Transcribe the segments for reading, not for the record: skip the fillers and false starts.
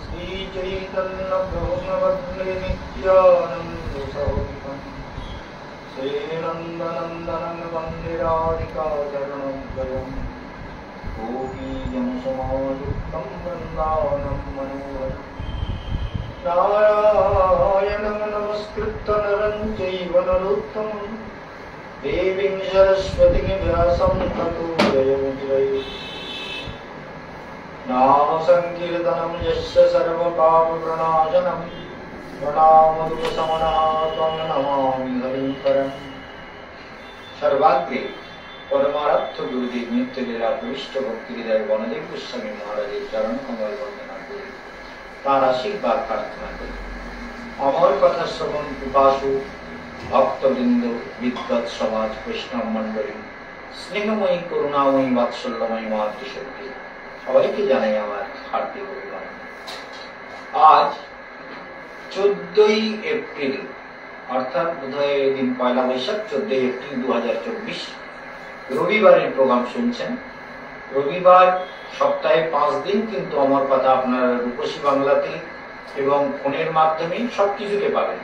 श्रीचैतन्यप्रभुनवद्वे नित्यानन्दसहोदितं श्रीनन्दनन्दनं वन्दे राधिकाचरणद्वयम् गोपीजन समायुक्तं वृन्दावनं मनोहरम् नारायणं नमस्कृत्य नरं चैव नरोत्तमं देवीं सरस्वतीं व्यासं ततो जयमुदीरये नाम संकीर्तनं यस्य सर्वपापप्रणाशनं प्रणामदुःखशमनं त्वं नमामि हरिं परम्। सर्वाग्रे परमार्थ गुरुदेव नित्यलीला प्रविष्ट भक्ति हृदय वनदेव गोस्वामी महाराजेर चरण कमल वंदना करी तार आशीर्वाद प्रार्थना करी। अमर कथा श्रवण पिपासु भक्तवृंद विद्वत् समाज वैष्णव मंडली स्नेहमयी करुणामयी वात्सल्यमयी मातृशक्ति সবাইকে জানাই আমার হার্দিক অভিনন্দন। আজ 14ই এপ্রিল অর্থাৎ বোধহয় দিন পয়লা বৈশাখ 14ই এপ্রিল 2024 রবিবারের প্রোগ্রাম শুনছেন। রবিবার সপ্তাহে 5 দিন কিন্তু আমার কথা আপনারা রূপসী বাংলাতে এবং ফোনের মাধ্যমে সবকিছুতে পাবেন।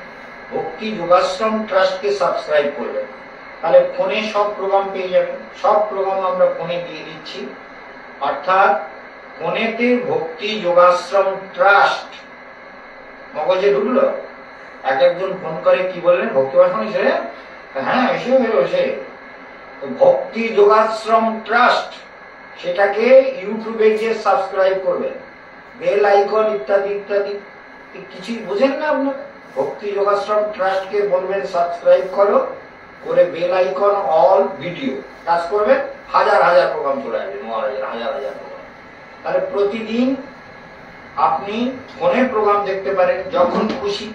ভক্তি যোগাশ্রম ট্রাস্টকে সাবস্ক্রাইব করবেন, তাহলে ফোনে সব প্রোগ্রাম পেয়ে যাবেন। সব প্রোগ্রাম আমরা ফোনে দিয়ে দিচ্ছি, অর্থাৎ ফোনেতে ভক্তি যোগাশ্রম ট্রাস্ট মগজে ঢুকলো। একজন ফোন করে কি বললেন, ভক্তি যোগাশ্রম এসে? হ্যাঁ এসে ভক্তি যোগাশ্রম ট্রাস্ট, সেটাকে ইউটিউবে গিয়ে সাবস্ক্রাইব করবেন, বেল আইকন ইত্যাদি ইত্যাদি। কিছুই বোঝেন না আপনার? ভক্তি যোগাশ্রম ট্রাস্টকে বলবেন সাবস্ক্রাইব করো, করে bell icon all video touch করবেন, হাজার হাজার প্রোগ্রাম চলে আসবে, হাজার হাজার প্রোগ্রাম। তাহলে প্রতিদিন আপনি ফোনে প্রোগ্রাম দেখতে পারেন যখন খুশি।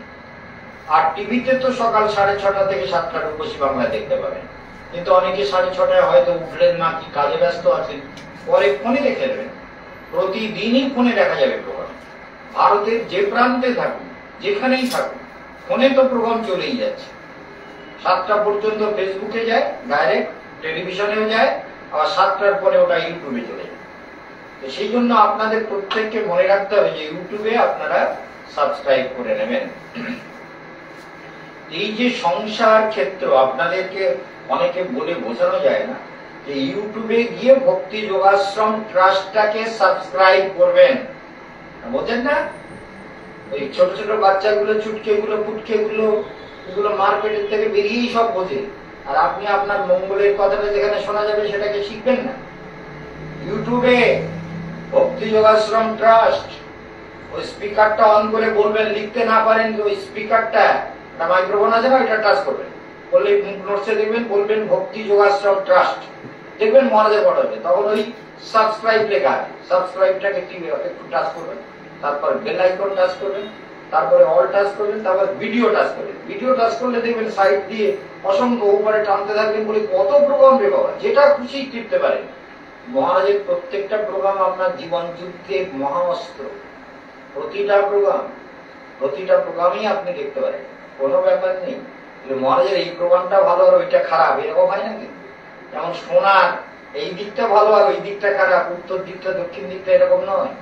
আর টিভিতে তো সকাল 6:30 থেকে 7টা রূপসী বাংলা দেখতে পাবেন, কিন্তু অনেকে 6:30 হয়তো উঠলেন না, কি কাজে ব্যস্ত আছেন, পরে ফোনে দেখে নেবেন। প্রতিদিনই ফোনে দেখা যাবে প্রোগ্রাম। ভারতের যে প্রান্তে থাকুন, যেখানেই থাকুন, ফোনে তো প্রোগ্রাম চলেই যাচ্ছে। 7টা পর্যন্ত ফেসবুকে যায় ডাইরেক্ট, টেলিভিশনেও যায়, আবার 7টার পরে ওটা ইউটিউবে চলে যায়। সেই জন্য আপনাদের প্রত্যেককে মনে রাখতে হবে যে ইউটিউবে আপনারা সাবস্ক্রাইব করে নেবেন। এই যে সংসার ক্ষেত্র আপনাদেরকে অনেকে বলে বোঝানো যায় না যে ইউটিউবে গিয়ে ভক্তি যোগাশ্রম ট্রাস্টটাকে সাবস্ক্রাইব করবেন। বোঝেন না? ওই ছোট ছোট বাচ্চাগুলো, চুটকেগুলো, পুটকেগুলো, এগুলো মার্কেটের থেকে বেরিয়েই সব বোঝে, আর আপনি আপনার মঙ্গলের কথাটা যেখানে শোনা যাবে সেটাকে শিখবেন না। ইউটিউবে ভক্তি যোগাশ্রম ট্রাস্ট, ওই স্পিকারটা অন করে বলবেন, লিখতে না পারেন ওই স্পিকারটা, মাইক্রোফোন আছে না, এটা টাচ করবেন, বললে নোটসে দেখবেন, বলবেন ভক্তি যোগাশ্রম ট্রাস্ট, দেখবেন মহারাজের পড়া হবে। তখন ওই সাবস্ক্রাইব লেখা আছে, সাবস্ক্রাইবটাকে একটু টাচ করবেন, তারপর বেল আইকন টাচ করবেন, তারপরে অল টাচ করবেন, তারপর ভিডিও টাচ করবেন। ভিডিও টাচ করলে দেখবেন সাইড দিয়ে অসংখ্য উপরে টানতে থাকবেন, বলে কত প্রোগ্রাম রে বাবা, যেটা খুশি টিপতে পারেন। মহারাজের প্রত্যেকটা প্রোগ্রাম আপনার জীবন যুদ্ধের মহাঅস্ত্র। প্রতিটা প্রোগ্রামই আপনি দেখতে পারেন, কোনো ব্যাপার নেই। মহারাজের এই প্রোগ্রামটা ভালো আর ওইটা খারাপ, এরকম হয় না কিন্তু। যেমন সোনার এই দিকটা ভালো আর ওই দিকটা খারাপ, উত্তর দিকটা দক্ষিণ দিকটা এরকম নয়।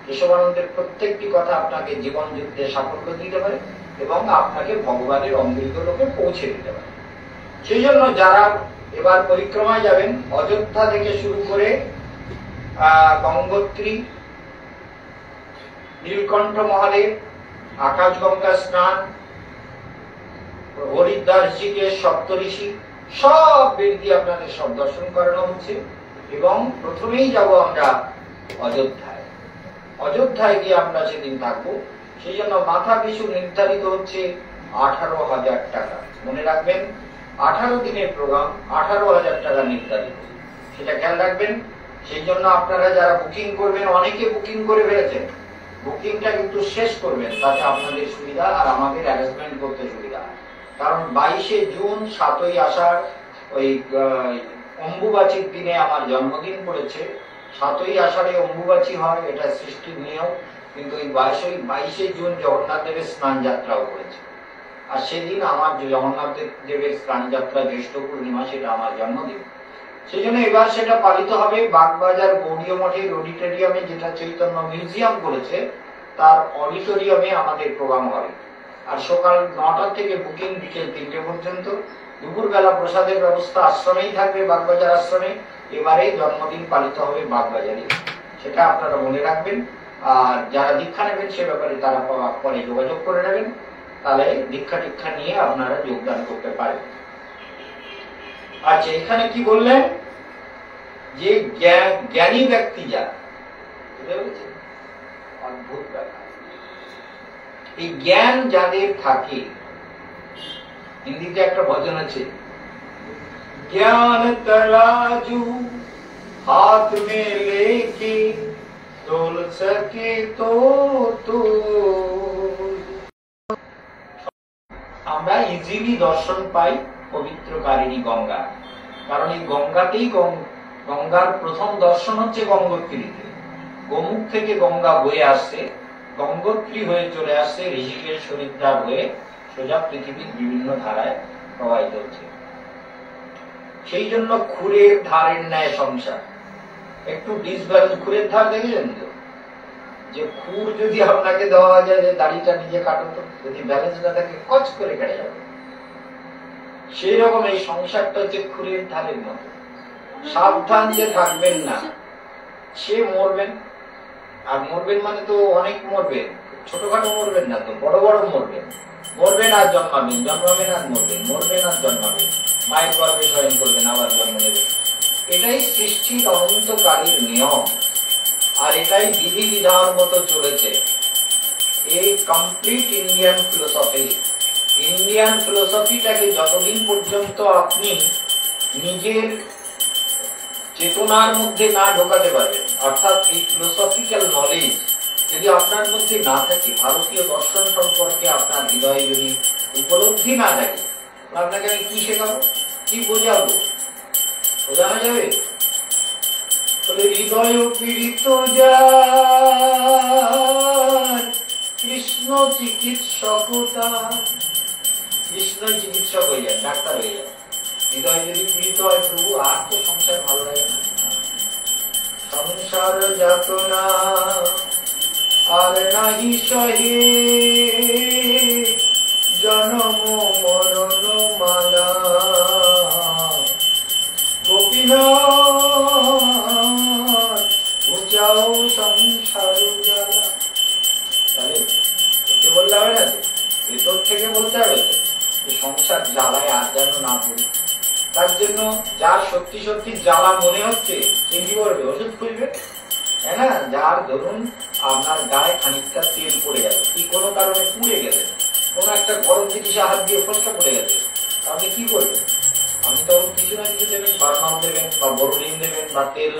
কেশবানন্দের প্রত্যেকটি কথা আপনাকে জীবন যুদ্ধে সাফল্য দিতে পারে এবং আপনাকে ভগবানের অমৃত লোকে পৌঁছে দিতে পারে। সেই জন্য যারা এবার পরিক্রমায় যাবেন, অযোধ্যা থেকে শুরু করে গঙ্গোত্রী, নীলকণ্ঠ মহাদেব, আকাশগঙ্গা স্নান, হরিদ্বার ঋষিকেশ, সপ্তঋষি, সব বেদি আপনাদের সব দর্শন করানো হচ্ছে। এবং প্রথমেই যাব আমরা অযোধ্যায়। অযোধ্যায় গিয়ে আমরা সেদিন থাকবো। সেই জন্য মাথা পিছু নির্ধারিত হচ্ছে 18,000 টাকা। মনে রাখবেন, 18 দিনের প্রোগ্রাম, 18,000 টাকা নির্ধারিত, সেটা খেয়াল রাখবেন। সেই জন্য আপনারা যারা বুকিং করবেন, অনেকে বুকিং করে ফেলেছেন, বুকিংটা কিন্তু শেষ করবেন, তাতে আপনাদের সুবিধা আর আমাদের অ্যারেঞ্জমেন্ট করতে সুবিধা। কারণ 22শে জুন 7ই আষাঢ় ওই অম্বুবাচীর দিনে আমার জন্মদিন পড়েছে। 7ই আষাঢ়ে অম্বুবাচী হয়, এটা সৃষ্টির নিয়ম। কিন্তু ওই 22শে জুন জগন্নাথ দেবের স্নান যাত্রাও করেছে, আর সেদিন আমার জগন্নাথ দেবের স্নান যাত্রা জ্যৈষ্ঠ পূর্ণিমা, সেটা আমার জন্মদিন। সেই জন্য এবার সেটা পালিত হবে বাগবাজার গৌড়ীয় মঠের অডিটোরিয়ামে, যেটা চৈতন্য মিউজিয়াম করেছে তার অডিটোরিয়ামে আমাদের প্রোগ্রাম হবে। আর সকাল 9টা থেকে বুকিং বিকেল 3টে পর্যন্ত। দুপুরবেলা প্রসাদের ব্যবস্থা আশ্রমেই থাকবে, বাগবাজার আশ্রমে। এবারে জন্মদিন পালিত হবে বাগবাজারে, সেটা আপনারা মনে রাখবেন। আর যারা দীক্ষা নেবেন সে ব্যাপারে তারা পরে যোগাযোগ করে নেবেন, তাহলে দীক্ষা টিক্ষা নিয়ে আপনারা যোগদান করতে পারেন। আচ্ছা, এখানে কি বললেন যে জ্ঞানী ব্যক্তি যারা, অদ্ভুত ব্যাপার, এই জ্ঞান যাদের থাকে, হিন্দিতে একটা ভজন আছে, জ্ঞান তরাজু হাত মে লেকে তোল সকে তো আমরা ইজিলি দর্শন পাই পবিত্রকারিণী গঙ্গা। কারণ এই গঙ্গাতেই গঙ্গার প্রথম দর্শন হচ্ছে গঙ্গোত্রীতে। গোমুখ থেকে গঙ্গা বয়ে আসছে, গঙ্গোত্রী হয়ে চলে আসছে ঋষিকেশ হরিদ্বার হয়ে সোজা পৃথিবীর বিভিন্ন ধারায় প্রবাহিত হচ্ছে। সেই জন্য খুরের ধারের ন্যায় সংসার। একটু ডিসব্যালেন্স, খুরের ধার দেখেছেন তো, যে খুর যদি আপনাকে দেওয়া যায় যে দাড়িটা নিজে কাটো, তো যদি ব্যালেন্স না থাকে কচ করে কেটে যাবে। সেই রকম এই সংসারটা হচ্ছে খুরের ধারের মতো। সাবধান যে থাকবেন না, সে মরবেন। আর মরবেন মানে তো অনেক মরবেন, ছোটখাটো মরবেন না তো, বড় বড় মরবেন। মরবেন আর জন্মাবেন, জন্মাবেন আর মরবেন, মরবেন আর জন্মাবেন, মায়ের গর্ভে শয়ন করবেন, আবার জন্ম নেবেন। এটাই সৃষ্টির অনন্তকালীর নিয়ম, আর এটাই বিধি বিধান মতো চলেছে। এই কমপ্লিট ইন্ডিয়ান ফিলোসফি। ইন্ডিয়ান ফিলোসফিটাকে যতদিন পর্যন্ত আপনি নিজের চেতনার মধ্যে না ঢোকাতে পারবেন, অর্থাৎ এই ফিলোসফিক্যাল নলেজ যদি আপনার মধ্যে না থাকে, ভারতীয় দর্শন সম্পর্কে আপনার হৃদয়ে যদি উপলব্ধি না থাকে, আপনাকে আমি কি শেখাবো, কি বোঝাবো? বোঝানো যাবে? বলে হৃদয় পীড়িত যার কৃষ্ণ চিকিৎসকতা, কৃষ্ণ চিকিৎসক হয়ে যায়, ডাক্তার হয়ে যায়। হৃদয় যদি পীড়িত হয়, প্রভু আর তো সংসার ভালো লাগে না, সংসার যাতনা আর নাহি সহে, জনম মরণ মালা গোপীনাথ বুঝাও সংসার জ্বালা। তাহলে ওকে বললে হবে না, ভেতর থেকে বলতে হবে যে সংসার জ্বালায় আর যেন না পড়ি। তার জন্য যার সত্যি সত্যি জ্বালা মনে হচ্ছে সে কি করবে? ওষুধ খুঁজবে, তাই না? যার ধরুন আপনার গায়ে খানিকটা তেল পড়ে গেল, কি কোনো কারণে পুড়ে গেলে, কোন একটা গরম জিনিসে হাত দিয়ে ফসকা পড়ে গেছে, আপনি কি করবেন? আপনি তখন কিছু না কিছু দেবেন, বারমাল দেবেন বা বরলিন দেবেন বা তেল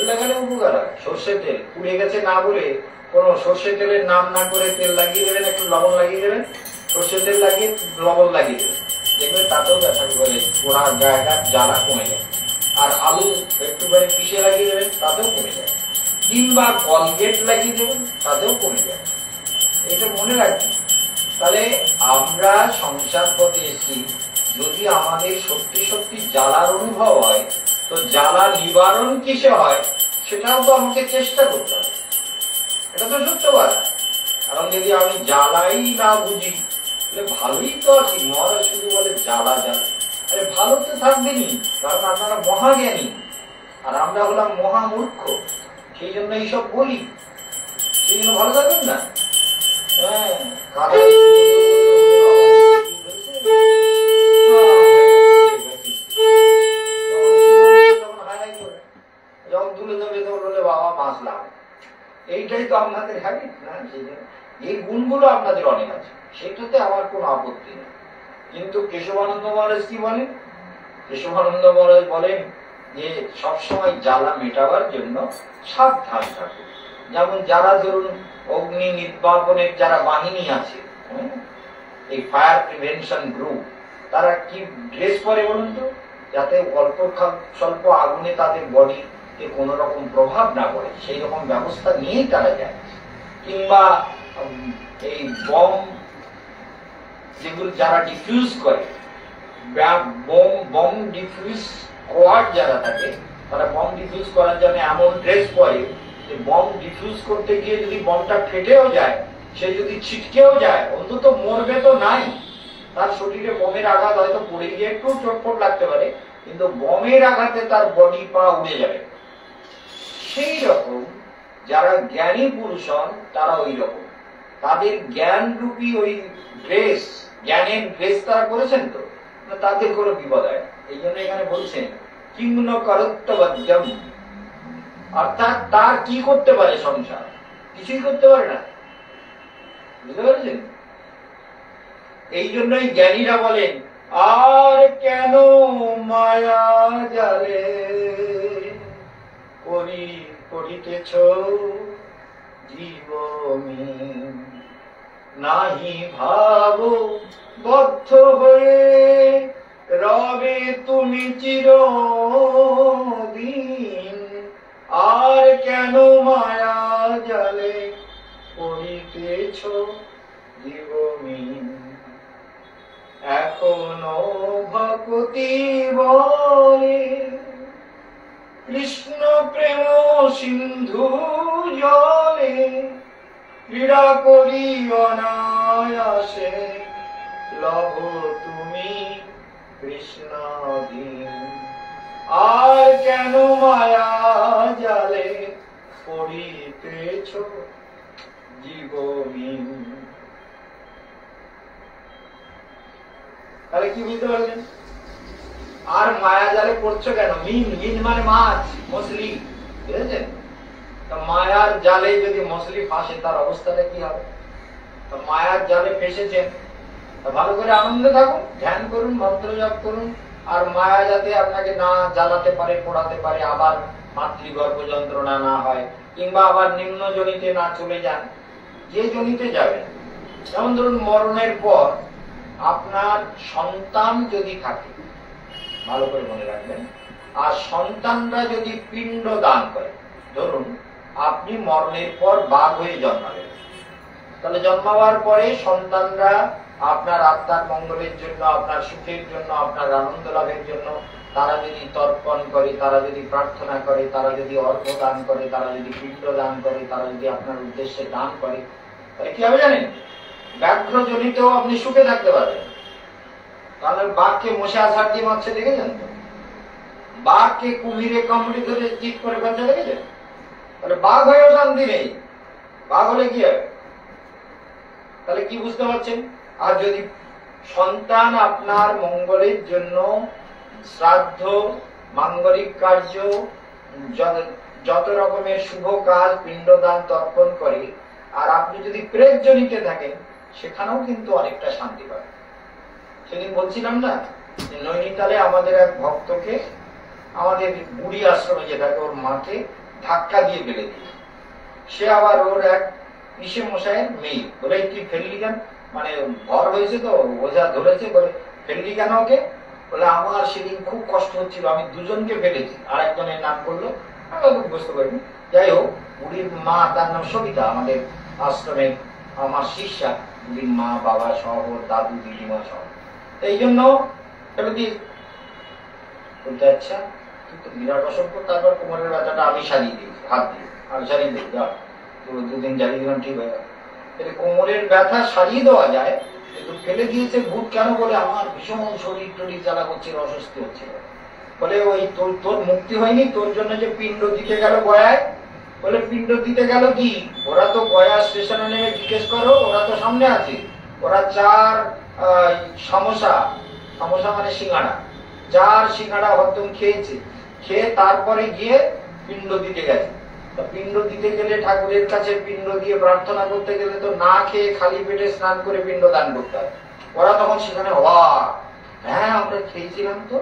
লাগালে উপকার হয়। সর্ষের তেল পুড়ে গেছে না বলে কোন সর্ষের তেলের নাম না করে তেল লাগিয়ে দেবেন, একটু লবণ লাগিয়ে দেবেন, সর্ষের তেল লাগিয়ে লবণ লাগিয়ে দেবেন, দেখবেন তাতেও ব্যথা করে, পোড়া জায়গা জ্বালা কমে যায়। আর আলু একটুখানি পিষে লাগিয়ে দেবেন, তাতেও কমে যায়। কিংবা কলগেট লাগিয়ে দেবেন, তাতেও কমে যায়। এটা মনে রাখবেন। তাহলে আমরা সংসার পথে এসেছি, যদি আমাদের সত্যি সত্যি জ্বালার অনুভব হয়, তো জ্বালা নিবারণ কিসে হয় সেটাও তো আমাকে চেষ্টা করতে হবে। এটা তো সত্য কথা। কারণ যদি আমি জ্বালাই না বুঝি, তাহলে ভালোই তো আছি। মহারাজ শুধু বলে জ্বালা জ্বালা, আরে ভালো তো থাকবেনি, কারণ আপনারা মহাজ্ঞানী আর আমরা হলাম মহামূর্খ। সেই জন্য এইসব বলি, সেই জন্য ভালো থাকবেন না। হ্যাঁ, যখন তুলে দেবে তখন বলে বাবা বাঁচলাম। এইটাই তো আপনাদের হ্যাবিট না? এই গুণগুলো আপনাদের অনেক আছে, সেটাতে আমার কোনো আপত্তি নেই। কিন্তু কেশবানন্দ মহারাজ কি বলেন? কেশবানন্দ মহারাজ বলেন যে সবসময় জ্বালা মেটাবার জন্য সাবধান থাকুন। যেমন যারা ধরুন অগ্নি নির্বাপনের যারা বাহিনী আছে, এই ফায়ার প্রিভেনশন গ্রুপ, তারা কি ড্রেস পরে বলুন তো, যাতে অল্প স্বল্প আগুনে তাদের বডিতে কোন রকম প্রভাব না পড়ে, সেই রকম ব্যবস্থা নিয়েই তারা যায়। কিংবা এই বম যেগুলো যারা ডিফিউজ করে, বম ডিফিউজ কোয়াড যারা থাকে তারা বম ডিফিউজ করার জন্য এমন ড্রেস পরে যে বম ডিফিউজ করতে গিয়ে যদি বমটা ফেটেও যায়, সে যদি ছিটকেও যায়, অন্তত মরবে তো নাই, তার শরীরে বমের আঘাত হয়তো পড়ে গিয়ে একটু চোটফোট লাগতে পারে, কিন্তু বমের আঘাতে তার বডি পা উড়ে যাবে। সেই রকম যারা জ্ঞানী পুরুষ হন তারা ওই রকম, তাদের জ্ঞান রূপী ওই ড্রেস, জ্ঞানের ড্রেস তারা করেছেন, তো তাদের কোনো বিপদ হয়। এই জন্য এখানে বলছেন কিম্ন করত্তবদ্যম, অর্থাৎ তার কি করতে পারে সংসার? কিছুই করতে পারে না। বুঝতে পারছেন? এই জন্যই জ্ঞানীরা বলেন, আর কেন মায়া জালে করিতেছ জীবন, নাহি ভাব বদ্ধ হয়ে রবে তুমি চিরদিন। আর কেন মায়া জালে করিতেছ জীবন, এখনো ভক্তি বলে কৃষ্ণ প্রেম সিন্ধু জলে, ক্রীড়া করি অনায়াসে লভ তুমি কৃষ্ণ দিন। আর কেন মায়া জালে পড়িতেছ জীবন। তাহলে কি বুঝতে পারলেন? আর মায়া জালে পড়ছো কেন? মিন, মিন মানে মাছ, মছলি, বুঝেছেন? মায়ার জালে যদি মছলি ফাঁসে তার অবস্থাটা কি হবে? মায়ার জালে ফেসেছেন, ভালো করে আনন্দে থাকুন, ধ্যান করুন, মন্ত্র জপ করুন, আর মায়া যাতে আপনাকে না জ্বালাতে পারে, পোড়াতে পারে, আবার মাতৃগর্ভ যন্ত্রণা না হয়, কিংবা আবার নিম্ন জনিতে না চলে যান। যে জনিতে যাবেন, যেমন ধরুন মরণের পর আপনার সন্তান যদি থাকে, ভালো করে মনে রাখবেন, আর সন্তানরা যদি পিণ্ড দান করে, ধরুন আপনি মরণের পর বাঘ হয়ে জন্মালেন, তাহলে জন্মাবার পরে সন্তানরা আপনার আত্মার মঙ্গলের জন্য, আপনার সুখের জন্য, আপনার আনন্দ লাভের জন্য তারা যদি তর্পণ করে, তারা যদি প্রার্থনা করে, তারা যদি অর্ঘ দান করে, তারা যদি পিণ্ড দান করে, তারা যদি আপনার উদ্দেশ্যে দান করে, তাহলে কি হবে জানেন? ব্যাঘ্র জনিতেও আপনি সুখে থাকতে পারবেন। তাহলে বাঘকে মশা আছাড় দিয়ে মারছে দেখেছেন তো? বাঘকে কুমিরে কামড়ে ধরে চিৎ করে ফেলছে দেখেছেন? তাহলে বাঘ হয়েও শান্তি নেই, বাঘ হলে কি হবে? তাহলে কি বুঝতে পারছেন? আর যদি সন্তান আপনার মঙ্গলের জন্য শ্রাদ্ধ, মাঙ্গলিক কার্য, যত রকমের শুভ কাজ, পিণ্ডদান, তর্পণ করে, আর আপনি যদি প্রেত জনিতে থাকেন, সেখানেও কিন্তু অনেকটা শান্তি পাবেন। সেদিন বলছিলাম না, নৈনিতালে আমাদের এক ভক্তকে, আমাদের বুড়ি আশ্রমে যে থাকে, ওর মাকে ধাক্কা দিয়ে ফেলে দিয়েছে। সে আবার ওর এক পিসে মশাইয়ের মেয়ে, বলে তুই ফেললি কেন? মানে ভর হয়েছে তো, ওঝা ধরেছে, বলে ফেললি কেন ওকে? বলে আমার সেদিন খুব কষ্ট হচ্ছিল, আমি দুজনকে ফেলেছি। আর একজনের নাম করলো, আমি বুঝতে পারিনি। যাই হোক, বুড়ির মা, তার নাম সবিতা, আমাদের আশ্রমের আমার শিষ্যা, বুড়ির মা, বাবা সহ, দাদু, দিদিমা সহ। এই জন্য ফেলে দিয়ে বলতে, আচ্ছা তুই তো বিরাট অসভ্য, তারপর কোমরের ব্যথাটা আমি সারিয়ে দিয়েছি, হাত দিয়ে আমি সারিয়ে দিই, দুদিন জ্বালিয়ে দিলাম, ঠিক হয়ে গেল। কোমরের ব্যথা সারিয়ে দেওয়া যায়, কিন্তু ফেলে দিয়েছে ভূত কেন? বলে আমার ভীষণ শরীর টরীর জ্বালা করছিল, অস্বস্তি হচ্ছিল। বলে ওই তোর মুক্তি হয়নি, তোর জন্য যে পিণ্ড দিতে গেল গয়ায়, বলে পিণ্ড দিতে গেল কি? ওরা তো গয়া স্টেশনে নেমে জিজ্ঞেস করো, ওরা তো সামনে আছে, ওরা 4 সমোসা, সমোসা মানে সিঙ্গাড়া, 4 সিঙ্গাড়া হরদম খেয়েছে, খেয়ে তারপরে গিয়ে পিণ্ড দিতে গেছে। পিণ্ড দিতে গেলে, ঠাকুরের কাছে পিণ্ড দিয়ে প্রার্থনা করতে গেলে তো না খেয়ে খালি পেটে স্নান করে পিণ্ড দান করতে হয়। ওরা তখন সেখানে হ্যাঁ আমরা খেয়েছিলাম তো।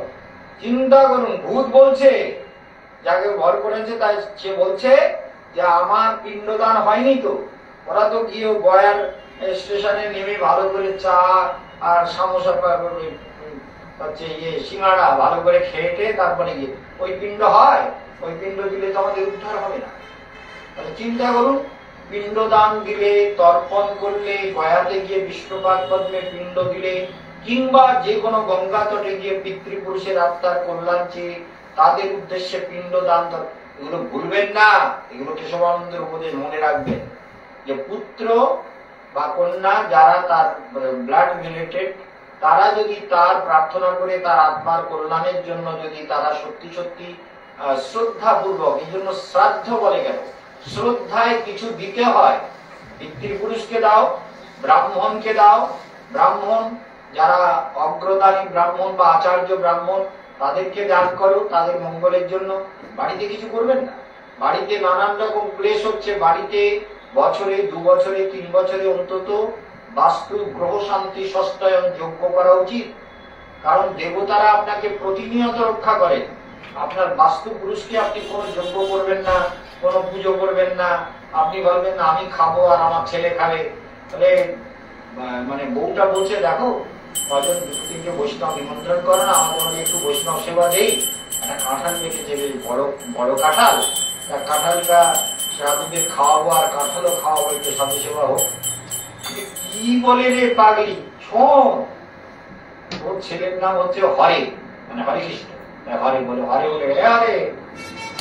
চিন্তা করুন, ভূত বলছে, যাকে ভর করেছে তাই সে বলছে যে আমার পিণ্ডদান হয়নি তো। ওরা তো গিয়ে গয়ার স্টেশনে নেমে ভালো করে চা আর সমোসা, হচ্ছে সিঙ্গাড়া ভালো করে খেয়ে তারপরে গিয়ে ওই পিণ্ড হয়। ওই পিণ্ড দিলে তো আমাদের উদ্ধার হবে না। তাহলে চিন্তা করুন, পিণ্ডদান দিলে, তর্পণ করলে, গয়াতে গিয়ে বিষ্ণুপাদ পদ্মে পিণ্ড দিলে, কিংবা যে কোনো গঙ্গা তটে গিয়ে পিতৃপুরুষের আত্মার কল্যাণ চেয়ে তাদের উদ্দেশ্যে পিণ্ড দান, এগুলো ভুলবেন না। এগুলো কেশবানন্দের উপদেশ মনে রাখবেন যে পুত্র বা কন্যা যারা তার ব্লাড রিলেটেড, তারা যদি তার প্রার্থনা করে তার আত্মার কল্যাণের জন্য যদি তারা সত্যি সত্যি শ্রদ্ধাপূর্বক, এই জন্য শ্রাদ্ধ বলে গেল, শ্রদ্ধায় কিছু দিতে হয়। পিতৃপুরুষকে দাও, ব্রাহ্মণকে দাও, ব্রাহ্মণ যারা অগ্রদানী ব্রাহ্মণ বা আচার্য ব্রাহ্মণ তাদেরকে দান করো তাদের মঙ্গলের জন্য। বাড়িতে কিছু করবেন না। বাড়িতে নানান রকম ক্লেশ হচ্ছে, বাড়িতে বছরে 2 বছরে 3 বছরে অন্তত বাস্তু গ্রহ শান্তি সস্তায়ন যজ্ঞ করা উচিত। কারণ দেবতারা আপনাকে প্রতিনিয়ত রক্ষা করেন। আপনার বাস্তু পুরুষকে আপনি কোনো যজ্ঞ করবেন না, কোনো পুজো করবেন না, আপনি বলবেন না আমি খাবো আর আমার ছেলে খাবে। তাহলে মানে বউটা বলছে দেখো কজন 2-3টে বৈষ্ণব নিমন্ত্রণ করো না, আমাদের মধ্যে একটু বৈষ্ণব সেবা দেই। একটা কাঁঠাল রেখেছে, বেশ বড় বড় কাঁঠাল, তার কাঁঠালটা সাধুদের খাওয়াবো আর কাঁঠালও খাওয়াবো, একটু সাধু সেবা হোক। কি বলে রে পাগলি, শোন তোর ছেলের নাম হচ্ছে হরে, মানে হরে কৃষ্ণ, হরে বলে, হরে বলে আরে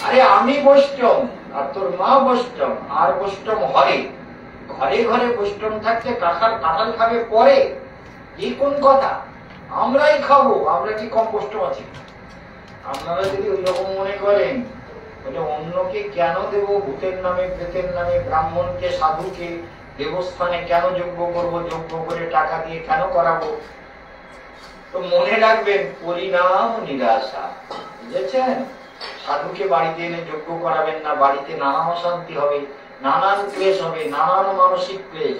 আরে আমি বৈষ্ণব আর তোর মা বৈষ্ণব আর বৈষ্ণব হরে, ঘরে ঘরে বৈষ্ণব থাকতে কাঁঠাল খাবে পরে, এই কোন কথা? আমরাই খাবো, আমরা কি কম বৈষ্ণব আছি? আপনারা যদি ওই রকম মনে করেন তাহলে অন্যকে কেন দেব? ভূতের নামে প্রেতের নামে ব্রাহ্মণকে সাধুকে দেবস্থানে কেন যজ্ঞ করব? যজ্ঞ করে টাকা দিয়ে কেন করাবো? তো মনে রাখবেন পরিণাম নিরাশা, বুঝেছেন? সাধুকে বাড়িতে এনে যজ্ঞ করাবেন না, বাড়িতে নানান অশান্তি হবে, নানান ক্লেশ হবে, নানান মানসিক ক্লেশ।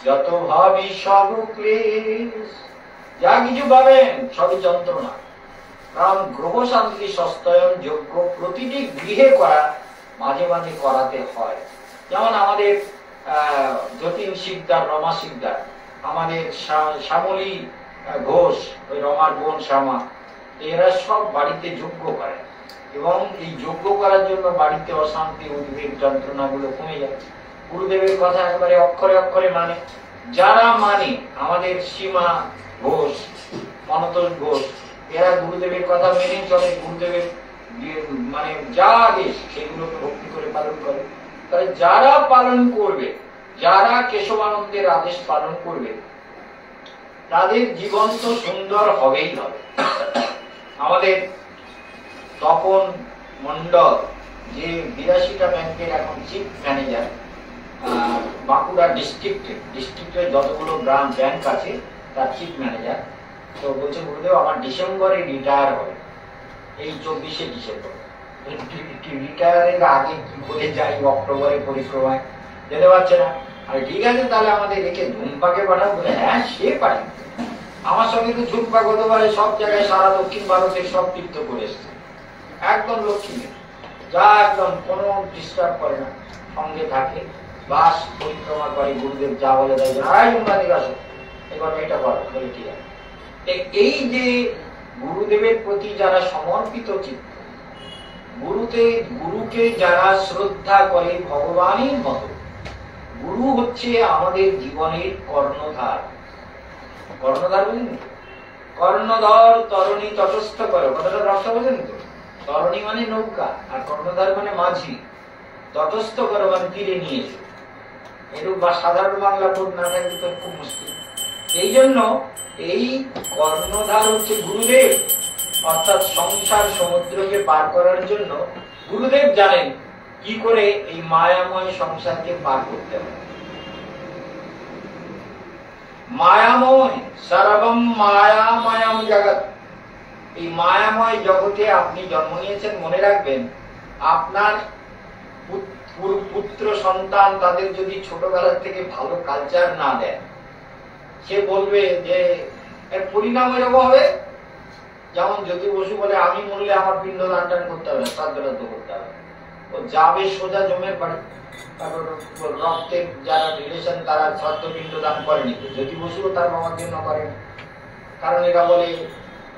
যত ভাবি সব ক্লেশ, যা কিছু পাবেন সবই যন্ত্রণা। কারণ গ্রহ শান্তি সস্তায়ন যজ্ঞ প্রতিটি গৃহে করা, মাঝে মাঝে করাতে হয়। যেমন আমাদের যতীন শিকদার, রমা শিকদার, আমাদের শ্যামলী ঘোষ, ওই রমার বোন শ্যামা, এরা সব বাড়িতে যজ্ঞ করে এবং এই যজ্ঞ করার জন্য বাড়িতে অশান্তি উদ্বেগ যন্ত্রণাগুলো কমে যায়। গুরুদেবের কথা একেবারে অক্ষরে অক্ষরে মানে। যারা মানে আমাদের সীমা ঘোষ, মনতোষ ঘোষ, এরা গুরুদেবের কথা মেনে চলে, গুরুদেবের মানে যা আদেশ সেগুলোকে ভক্তি করে পালন করে। তাহলে যারা পালন করবে, যারা কেশবানন্দের আদেশ পালন করবে, তাদের জীবন তো সুন্দর হবেই হবে। আমাদের তপন মন্ডল, যে 82টা ব্যাংকের এখন চিফ ম্যানেজার, বাঁকুড়া ডিস্ট্রিক্টের যতগুলো ব্যাংক আছে তার চিফ ম্যানেজার, তো বলছে গুরুদেব আমার ডিসেম্বরে রিটায়ার হবে, এই 24শে ডিসেম্বর। রিটায়ারের আগে কি করে যাই অক্টোবরে পরিক্রমায়, যেতে পারছে না। আর ঠিক আছে তাহলে আমাদের রেখে ঝুম্পাকে পাঠাবো। বলে হ্যাঁ সে পারি, আমার সঙ্গে তো ঝুম্পা গতবারে সব জায়গায় সারা দক্ষিণ ভারতের সব তীর্থ করে এসছে, একদম লক্ষ্মী, যা একদম কোনো ডিস্টার্ব করে না, সঙ্গে থাকে, বাস পরিক্রমা করে, গুরুদেব যা বলে তাই ঝুম্পা দিকে আসো, এবার এটা বলো, বলে ঠিক আছে। এই যে গুরুদেবের প্রতি যারা সমর্পিত চিত্ত, গুরুকে যারা শ্রদ্ধা করে ভগবানের মতো, গুরু হচ্ছে আমাদের জীবনের কর্ণধার। কর্ণধার বুঝলেন? কর্ণধর তরণী তটস্থ করো, কথাটা রাস্তা বোঝেন তো? তরণী মানে নৌকা আর কর্ণধার মানে মাঝি, তটস্থ করো মানে তীরে নিয়ে এসো। এরূপ বা সাধারণ বাংলা পদ না থাকলে তো খুব মুশকিল। এই জন্য এই কর্ণধার হচ্ছে গুরুদেব, অর্থাৎ সংসার সমুদ্রকে পার করার জন্য গুরুদেব জানেন কি করে এই মায়াময় সংসারকে পার করতে হবে। মায়াময়, সর্বম মায়াময়ম জগৎ, এই মায়াময় জগতে আপনি জন্ম নিয়েছেন। মনে রাখবেন আপনার পুত্র সন্তান তাদের যদি ছোটবেলার থেকে ভালো কালচার না দেয়, সে বলবে যে এর পরিণাম এরকম হবে। যেমন জ্যোতি বসু বলে আমি মরলে আমার পিণ্ড দান টান করতে হবে, শ্রাদ্ধ করতে হবে, ও যাবে সোজা জমের বাড়ি, তারপর রক্তের যারা রিলেশন তারা শ্রাদ্ধ পিণ্ড দান করেনি, জ্যোতি বসুও তার বাবার জন্য করেন। কারণ এরা বলে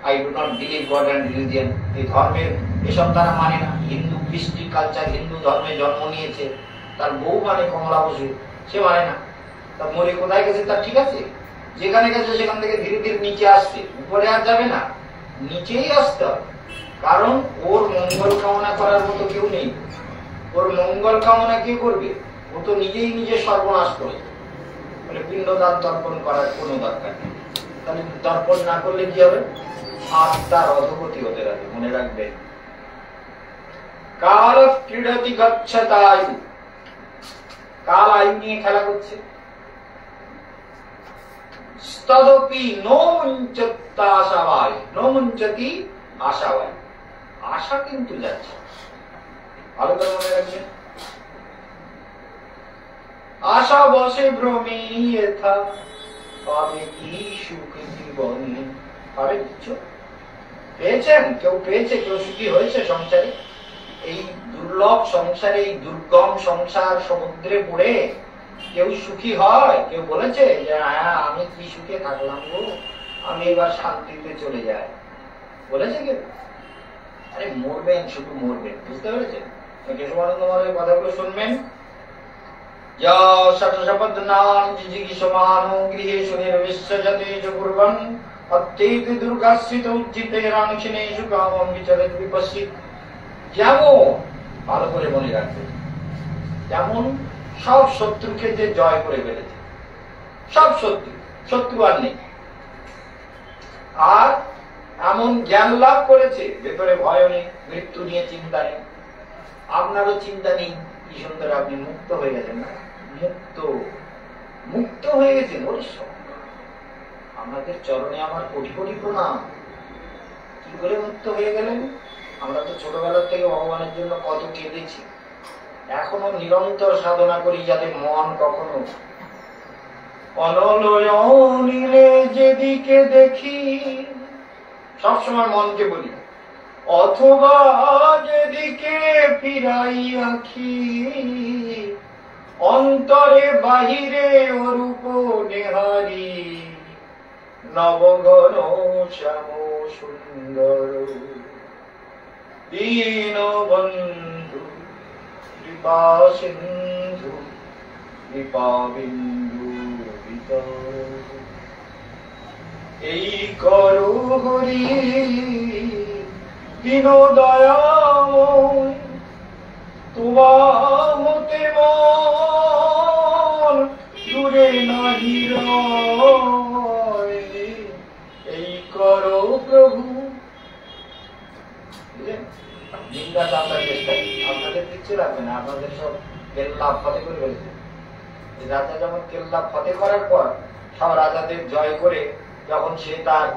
I do not believe god and religion, এই ধর্মের এসব তারা মানে না। হিন্দু কৃষ্টি কালচার, হিন্দু ধর্মে জন্ম নিয়েছে, তার বউ মানে কমলা বসু, সে মানে না। তা মরে কোথায় গেছে তার ঠিক আছে, যেখানে গেছে সেখান থেকে ধীরে ধীরে নিচে আসছে, উপরে আর যাবে না, নিচেই আসতে হবে। কারণ ওর মঙ্গল কামনা করার মতো কেউ নেই। ওর মঙ্গল কামনা কে করবে? ও তো নিজেই নিজে সর্বনাশ করে। বলে পিণ্ডদান তর্পণ করার কোনো দরকার নেই। তাহলে তর্পণ না করলে কি হবে? আত্মার অধোগতি হতে লাগে। মনে রাখবেন, কাল ক্রীড়তি গচ্ছতায়ু, কাল আয়ু নিয়ে খেলা করছে। তদপি নো মুঞ্চত্তা আশাবায়, নো মুঞ্চতি আশাবায়, আশা কিন্তু যাচ্ছে। ভালো করে মনে রাখবেন, আশা বসে ভ্রমে যথা, পাবে কি সুখ জীবনে। পাবে কিছু পেয়েছেন? কেউ পেয়েছে? কেউ সুখী হয়েছে সংসারে? এই দুর্লভ সংসারে, এই দুর্গম সংসার সমুদ্রে পড়ে কেউ সুখী হয়? কেউ বলেছে যে হ্যাঁ আমি কি সুখে থাকলাম গো, আমি এবার শান্তিতে চলে যাই? বলেছে কেউ? আরে মরবেন, শুধু মরবেন। বুঝতে পেরেছেন? কেশবানন্দ মহারাজের কথাগুলো শুনবেন। ভালো করে মনে রাখবেন, যেমন সব শত্রুকে যে জয় করে ফেলেছে, সব শত্রু আর নেই। আর এমন জ্ঞান লাভ করেছে, ভেতরে ভয় নেই, মৃত্যু নিয়ে চিন্তা নেই। আপনারও চিন্তা নেই। কি সুন্দর, আপনি মুক্ত হয়ে গেছেন না? মুক্ত হয়ে গেছেন। আমাদের চরণে আমার কোটি কোটি প্রণাম। কি করে মুক্ত হয়ে গেলেন? আমরা তো ছোটবেলার থেকে ভগবানের জন্য কত কেঁদেছি, এখনো নিরন্তর সাধনা করি যাতে মন কখনো অনলয়নিলে যেদিকে দেখি, সবসময় মনকে বলি, অথবা যেদিকে ফিরাই আঁখি, অন্তরে বাহিরে অরূপ নেহারি, নবঘন শ্যাম সুন্দর দীনবন্ধু কৃপা সিন্ধু কৃপা বিন্দু বিতর। এই করো হরি দীন দয়াময়, তোমার হতে মন দূরে নাহি রয়। এই করো প্রভু। নিন্দা চান্দার চেষ্টা আপনাদের কিচ্ছু রাখবে না, আপনাদের সব কেল্লা ফতে করে ফেলছে। রাজা যেমন কেল্লা ফতে করার পর সব রাজাদের জয় করে, যখন সে তার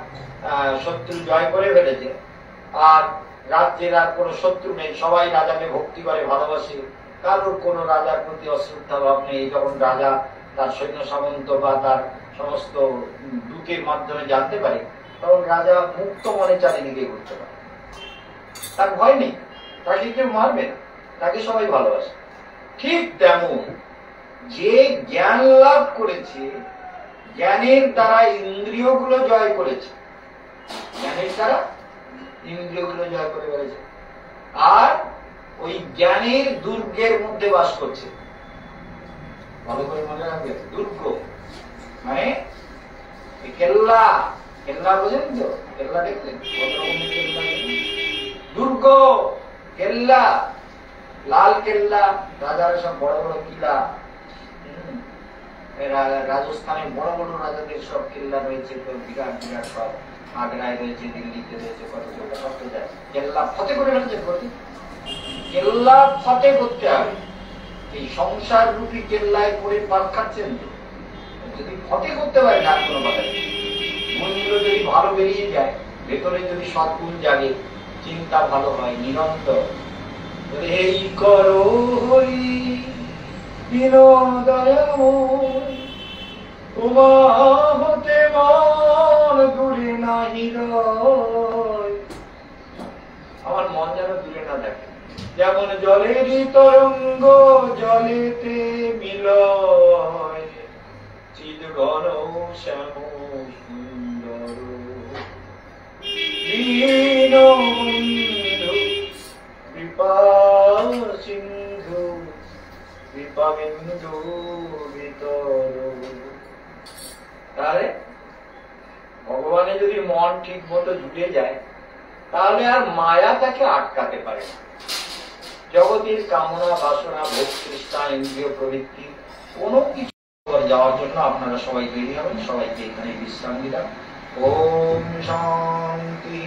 শত্রু জয় করে ফেলেছে, আর রাজ্যের আর কোনো শত্রু নেই, সবাই রাজাকে ভক্তি করে, ভালোবাসে, কারোর কোনো রাজার প্রতি অশ্রদ্ধা ভাব নেই। যখন রাজা তার সৈন্য সামন্ত বা তার সমস্ত দূতের মাধ্যমে জানতে পারে, তখন রাজা মুক্ত মনে চারিদিকে ঘুরতে পারে, তার ভয় নেই, তাকে কেউ মারবে না, তাকে সবাই ভালোবাসে। ঠিক তেমন যে জ্ঞান লাভ করেছে, জ্ঞানের দ্বারা ইন্দ্রিয়গুলো জয় করেছে, জ্ঞানের দ্বারা ইন্দ্রিয়গুলো জয় করে ফেলেছে, আর ওই জ্ঞানের দুর্গের মধ্যে বাস করছে। ভালো করে মনে রাখবে, দুর্গ মানে কেল্লা। কেল্লা বোঝেন তো? কেল্লা দেখলেন? দুর্গ, কেল্লা, লাল কেল্লা, রাজার সব বড় বড় কিলা। রাজস্থানের বড় বড় রাজাদের সব কেল্লা রয়েছে, বিরাট বিরাট সব। আগ্রায় রয়েছে, দিল্লিতে রয়েছে, কত কত যায়। কেল্লা ফতে করে ফেলছে। কেল্লা ফতে করতে হবে। এই সংসার রূপী কেল্লায় পড়ে পাক খাচ্ছেন তো, যদি ফতে করতে পারে না কোনো কথা নেই। মনগুলো যদি ভালো বেরিয়ে যায়, ভেতরে যদি সদ্গুণ জাগে, চিন্তা ভালো হয় নিরন্তর। এই করো হরি দীন দয়াময়, তোমার হতে মন দূরে নাহি রয়। আমার মন যেন দূরে না থাকে। যেমন জলের তরঙ্গ জলেতে মিলয়, চিদঘন শ্যাম সুন্দর দীনবন্ধু কৃপা সিন্ধু কৃপা বিন্দু ভিতর। তাহলে ভগবানে যদি মন ঠিক মতো জুড়ে যায় তাহলে আর মায়া তাকে আটকাতে পারে না। জগতের কামনা বাসনা ভোগ তৃষ্ণা ইন্দ্রিয় প্রবৃত্তি কোনো কিছু যাওয়ার জন্য আপনারা সবাই তৈরি হবেন। সবাইকে এখানে বিশ্রাম দিলাম। ওম শান্তি।